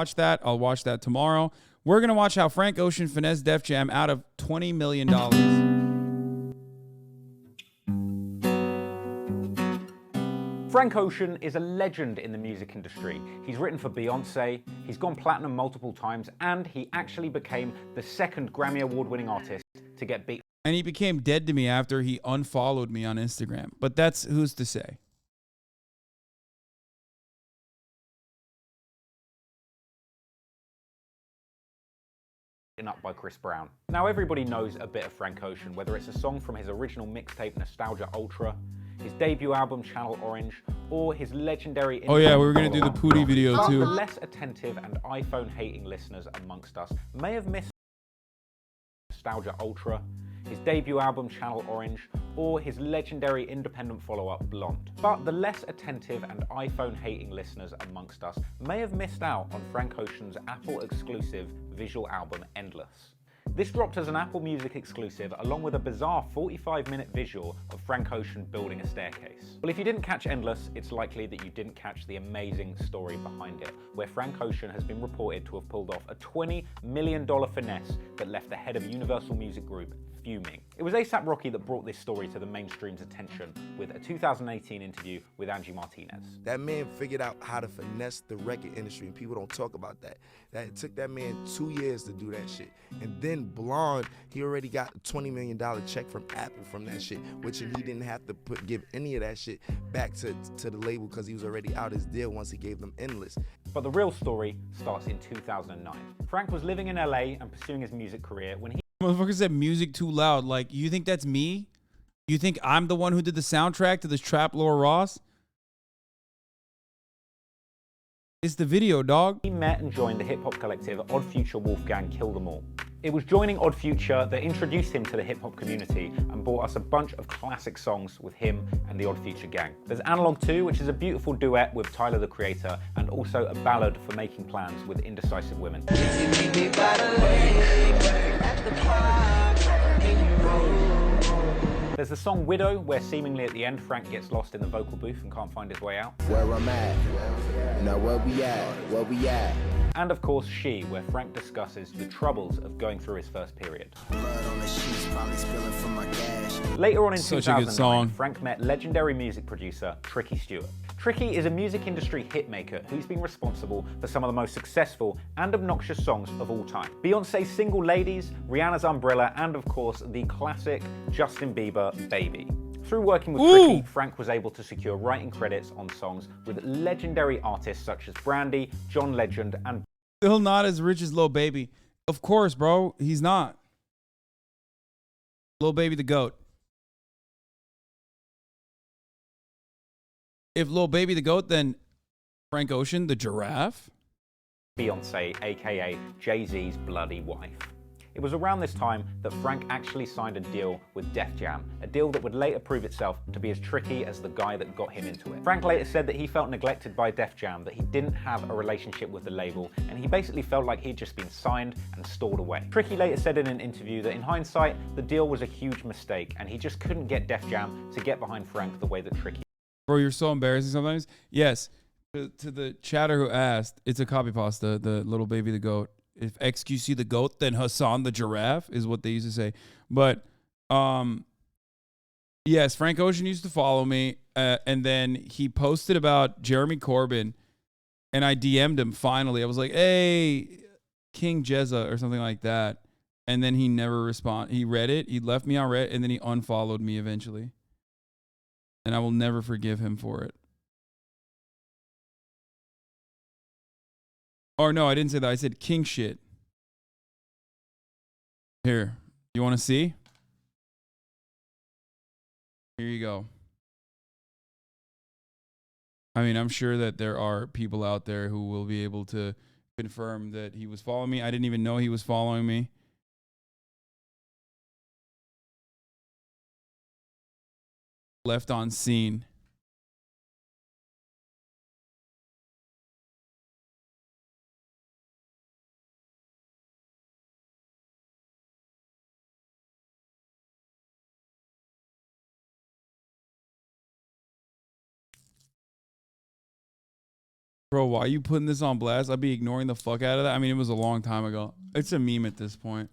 watch that. I'll watch that tomorrow. We're going to watch how Frank Ocean finessed Def Jam out of $20 million. Frank Ocean is a legend in the music industry. He's written for Beyonce, he's gone platinum multiple times, and he actually became the second Grammy Award-winning artist to get beat. And he became dead to me after he unfollowed me on Instagram. But that's who's to say. Up by Chris Brown. Now everybody knows a bit of Frank Ocean, whether it's a song from his original mixtape Nostalgia Ultra, his debut album Channel Orange, or his legendary... Oh yeah, we were going to do the Pootie video but too. The less attentive and iPhone-hating listeners amongst us may have missed Nostalgia Ultra, his debut album Channel Orange, or his legendary independent follow-up Blonde. But the less attentive and iPhone-hating listeners amongst us may have missed out on Frank Ocean's Apple-exclusive visual album Endless. This dropped as an Apple Music exclusive along with a bizarre 45-minute visual of Frank Ocean building a staircase. Well, if you didn't catch Endless, it's likely that you didn't catch the amazing story behind it, where Frank Ocean has been reported to have pulled off a $20 million finesse that left the head of Universal Music Group fuming. It was A$AP Rocky that brought this story to the mainstream's attention with a 2018 interview with Angie Martinez. That man figured out how to finesse the record industry, and people don't talk about that. That it took that man 2 years to do that shit. And then Blonde, he already got a $20 million check from Apple from that shit, which he didn't have to give any of that shit back to the label because he was already out his deal once he gave them Endless. But the real story starts in 2009. Frank was living in LA and pursuing his music career when he... Motherfucker said music too loud. Like, you think that's me? You think I'm the one who did the soundtrack to this Trap Laura Ross? It's the video, dog. He met and joined the hip-hop collective Odd Future Wolfgang Kill Them All. It was joining Odd Future that introduced him to the hip-hop community and brought us a bunch of classic songs with him and the Odd Future gang. There's Analog 2, which is a beautiful duet with Tyler, the Creator, and also a ballad for making plans with Indecisive Women. There's the song Widow, where seemingly at the end Frank gets lost in the vocal booth and can't find his way out. Where I'm at, now where we at. And of course She, where Frank discusses the troubles of going through his first period. Later on in Such a good 2009, song. Frank met legendary music producer Tricky Stewart. Tricky is a music industry hitmaker who's been responsible for some of the most successful and obnoxious songs of all time. Beyonce's Single Ladies, Rihanna's Umbrella, and of course the classic Justin Bieber Baby. Through working with Tricky, Frank was able to secure writing credits on songs with legendary artists such as Brandy, John Legend, and... Still not as rich as Lil Baby. Of course, bro. He's not. Lil Baby the GOAT. If Lil Baby the GOAT, then Frank Ocean the giraffe? Beyonce, aka Jay-Z's bloody wife. It was around this time that Frank actually signed a deal with Def Jam, a deal that would later prove itself to be as tricky as the guy that got him into it. Frank later said that he felt neglected by Def Jam, that he didn't have a relationship with the label, and he basically felt like he'd just been signed and stored away. Tricky later said in an interview that in hindsight, the deal was a huge mistake, and he just couldn't get Def Jam to get behind Frank the way that Tricky... Bro, you're so embarrassing sometimes. Yes, to the chatter who asked, it's a copy pasta, the Little Baby the GOAT. If XQC the GOAT, then Hasan the giraffe is what they used to say. But yes, Frank Ocean used to follow me, and then he posted about Jeremy Corbyn, and I DM'd him finally. I was like, hey, King Jezza or something like that. And then he never responded. He read it, he left me on red, and then he unfollowed me eventually. And I will never forgive him for it. Or no, I didn't say that. I said king shit. Here. You want to see? Here you go. I mean, I'm sure that there are people out there who will be able to confirm that he was following me. I didn't even know he was following me. Left on scene. Bro, why are you putting this on blast? I'd be ignoring the fuck out of that. I mean, it was a long time ago. It's a meme at this point.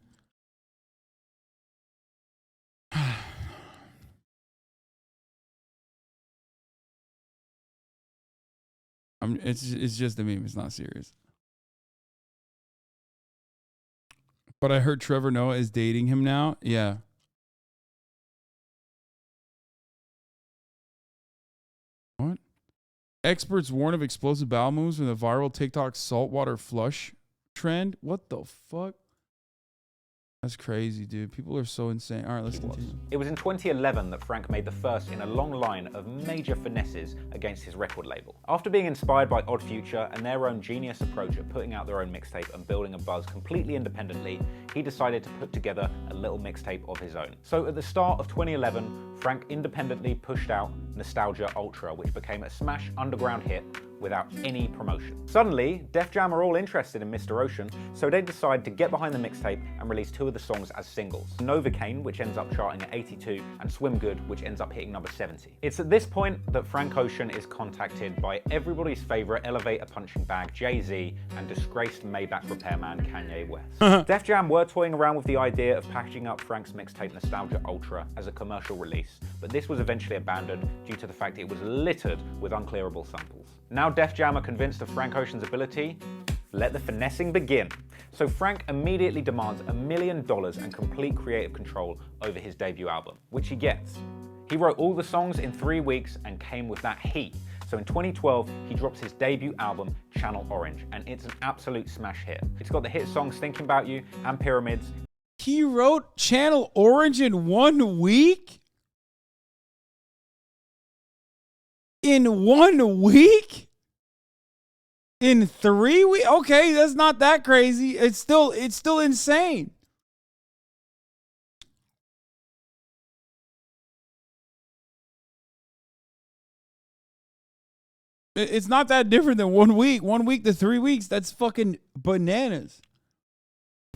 It's just a meme. It's not serious. But I heard Trevor Noah is dating him now. Yeah. What? Experts warn of explosive bowel moves from the viral TikTok saltwater flush trend. What the fuck? That's crazy, dude. People are so insane. All right, let's continue. It was in 2011 that Frank made the first in a long line of major finesses against his record label. After being inspired by Odd Future and their own genius approach at putting out their own mixtape and building a buzz completely independently, he decided to put together a little mixtape of his own. So at the start of 2011, Frank independently pushed out Nostalgia Ultra, which became a smash underground hit without any promotion. Suddenly, Def Jam are all interested in Mr. Ocean, so they decide to get behind the mixtape and release two of the songs as singles. Novocaine, which ends up charting at 82, and Swim Good, which ends up hitting number 70. It's at this point that Frank Ocean is contacted by everybody's favorite elevator punching bag, Jay-Z, and disgraced Maybach repairman, Kanye West. Def Jam were toying around with the idea of packaging up Frank's mixtape Nostalgia Ultra as a commercial release, but this was eventually abandoned due to the fact it was littered with unclearable samples. Now Def Jam are convinced of Frank Ocean's ability, let the finessing begin. So Frank immediately demands $1 million and complete creative control over his debut album, which he gets. He wrote all the songs in 3 weeks and came with that heat. So in 2012, he drops his debut album, Channel Orange, and it's an absolute smash hit. It's got the hit songs Thinking About You and Pyramids. He wrote Channel Orange in 1 week? In 1 week? In 3 weeks? Okay, that's not that crazy. It's still insane. It's not that different than 1 week. 1 week to 3 weeks. That's fucking bananas.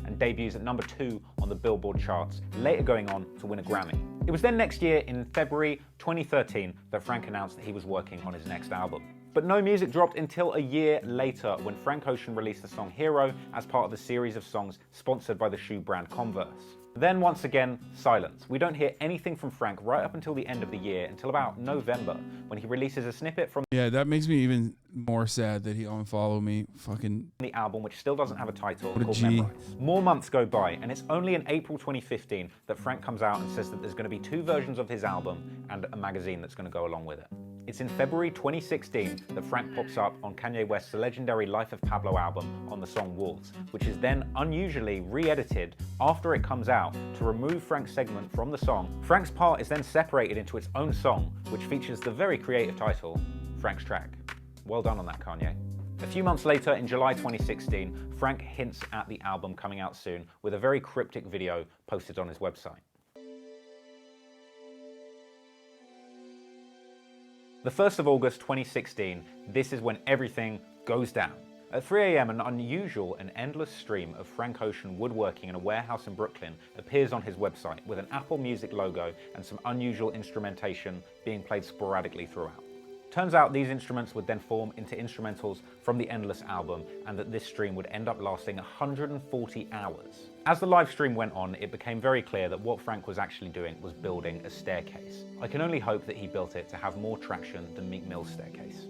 And debuts at number 2 on the Billboard charts, later going on to win a Grammy. It was then next year, in February 2013, that Frank announced that he was working on his next album. But no music dropped until a year later, when Frank Ocean released the song Hero as part of a series of songs sponsored by the shoe brand Converse. Then once again, silence. We don't hear anything from Frank right up until the end of the year, until about November, when he releases a snippet from that makes me even more sad that he unfollowed me. Fucking the album, which still doesn't have a title, called Memorize. More months go by, and it's only in April 2015 that Frank comes out and says that there's going to be 2 versions of his album and a magazine that's going to go along with it. It's in February 2016 that Frank pops up on Kanye West's legendary Life of Pablo album on the song Wolves, which is then unusually re-edited after it comes out to remove Frank's segment from the song. Frank's part is then separated into its own song, which features the very creative title, Frank's Track. Well done on that, Kanye. A few months later, in July 2016, Frank hints at the album coming out soon with a very cryptic video posted on his website. The 1st of August 2016, this is when everything goes down. At 3 a.m, an unusual and endless stream of Frank Ocean woodworking in a warehouse in Brooklyn appears on his website with an Apple Music logo and some unusual instrumentation being played sporadically throughout. Turns out these instruments would then form into instrumentals from the Endless album, and that this stream would end up lasting 140 hours. As the live stream went on, it became very clear that what Frank was actually doing was building a staircase. I can only hope that he built it to have more traction than Meek Mill's staircase.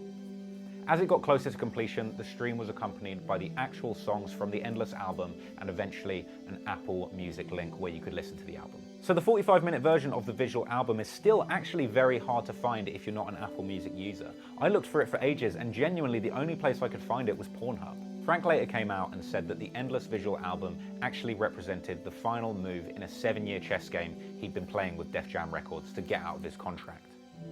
As it got closer to completion, the stream was accompanied by the actual songs from the Endless album and eventually an Apple Music link where you could listen to the album. So the 45-minute version of the visual album is still actually very hard to find if you're not an Apple Music user. I looked for it for ages, and genuinely the only place I could find it was Pornhub. Frank later came out and said that the Endless visual album actually represented the final move in a 7-year chess game he'd been playing with Def Jam Records to get out of his contract.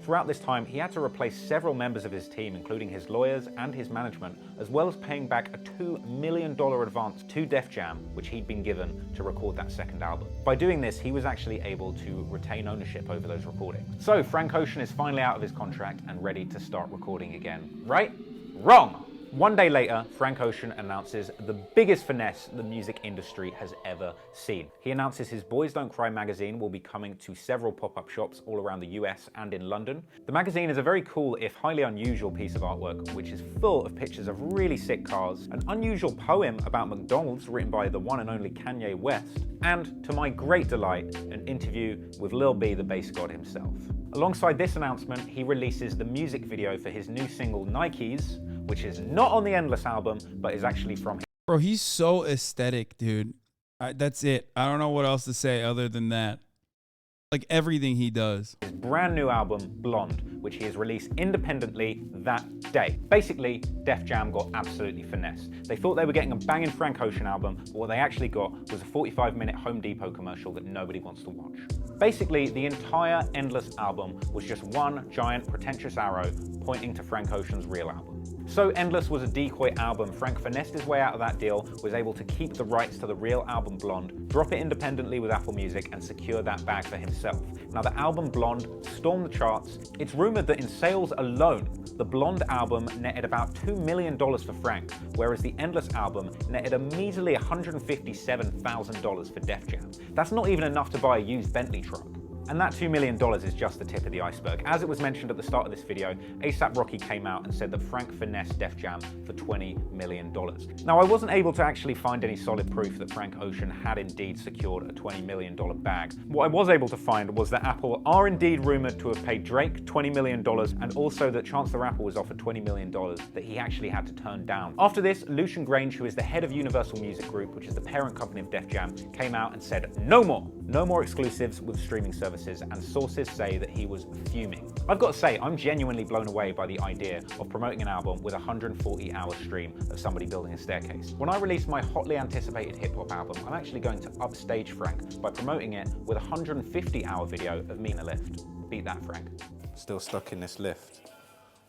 Throughout this time, he had to replace several members of his team, including his lawyers and his management, as well as paying back a $2 million advance to Def Jam, which he'd been given to record that second album. By doing this, he was actually able to retain ownership over those recordings. So Frank Ocean is finally out of his contract and ready to start recording again. Right? Wrong! One day later, Frank Ocean announces the biggest finesse the music industry has ever seen. He announces his Boys Don't Cry magazine will be coming to several pop-up shops all around the US and in London. The magazine is a very cool, if highly unusual, piece of artwork, which is full of pictures of really sick cars, an unusual poem about McDonald's written by the one and only Kanye West, and, to my great delight, an interview with Lil B, the bass god himself. Alongside this announcement, he releases the music video for his new single, Nikes, which is not on the Endless album, but is actually from him. Bro, he's so aesthetic, dude. That's it. I don't know what else to say other than that. Like everything he does. His brand new album, Blonde, which he has released independently that day. Basically, Def Jam got absolutely finessed. They thought they were getting a banging Frank Ocean album, but what they actually got was a 45-minute Home Depot commercial that nobody wants to watch. Basically, the entire Endless album was just one giant pretentious arrow pointing to Frank Ocean's real album. So Endless was a decoy album. Frank finessed his way out of that deal, was able to keep the rights to the real album Blonde, drop it independently with Apple Music, and secure that bag for himself. Now, the album Blonde stormed the charts. It's rumored that in sales alone, the Blonde album netted about $2 million for Frank, whereas the Endless album netted a measly $157,000 for Def Jam. That's not even enough to buy a used Bentley truck. And that $2 million is just the tip of the iceberg. As it was mentioned at the start of this video, A$AP Rocky came out and said that Frank finessed Def Jam for $20 million. Now, I wasn't able to actually find any solid proof that Frank Ocean had indeed secured a $20 million bag. What I was able to find was that Apple are indeed rumored to have paid Drake $20 million, and also that Chance the Rapper was offered $20 million that he actually had to turn down. After this, Lucian Grange, who is the head of Universal Music Group, which is the parent company of Def Jam, came out and said, no more exclusives with streaming services, and sources say that he was fuming. I've got to say, I'm genuinely blown away by the idea of promoting an album with a 140-hour stream of somebody building a staircase. When I release my hotly anticipated hip-hop album, I'm actually going to upstage Frank by promoting it with a 150-hour video of me in a lift. Beat that, Frank. Still stuck in this lift.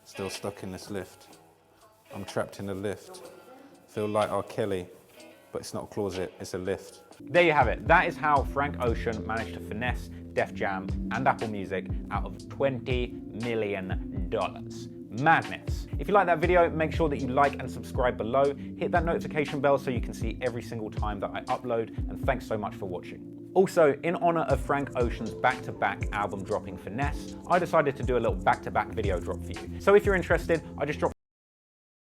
Still stuck in this lift. I'm trapped in a lift. Feel like R. Kelly, but it's not a closet, it's a lift. There you have it. That is how Frank Ocean managed to finesse Def Jam and Apple Music out of $20 million. Madness. If you like that video, make sure that you like and subscribe below. Hit that notification bell so you can see every single time that I upload, and thanks so much for watching. Also, in honor of Frank Ocean's back-to-back album dropping Finesse, I decided to do a little back-to-back video drop for you. So if you're interested, I just dropped